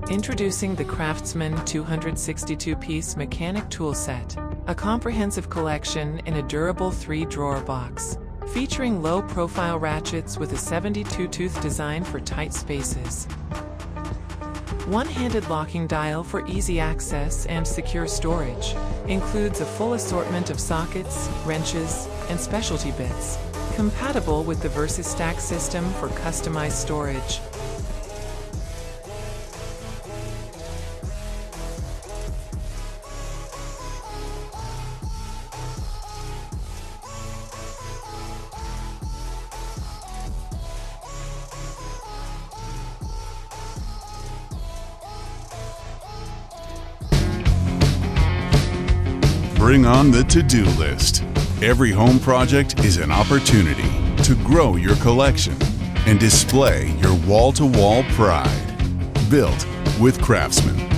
Introducing the Craftsman 262-piece mechanic tool set, a comprehensive collection in a durable 3-drawer box, featuring low-profile ratchets with a 72-tooth design for tight spaces. One-handed locking dial for easy access and secure storage. Includes a full assortment of sockets, wrenches, and specialty bits. Compatible with the VERSASTACK system for customized storage. Bring on the to-do list. Every home project is an opportunity to grow your collection and display your wall-to-wall pride. Built with Craftsman.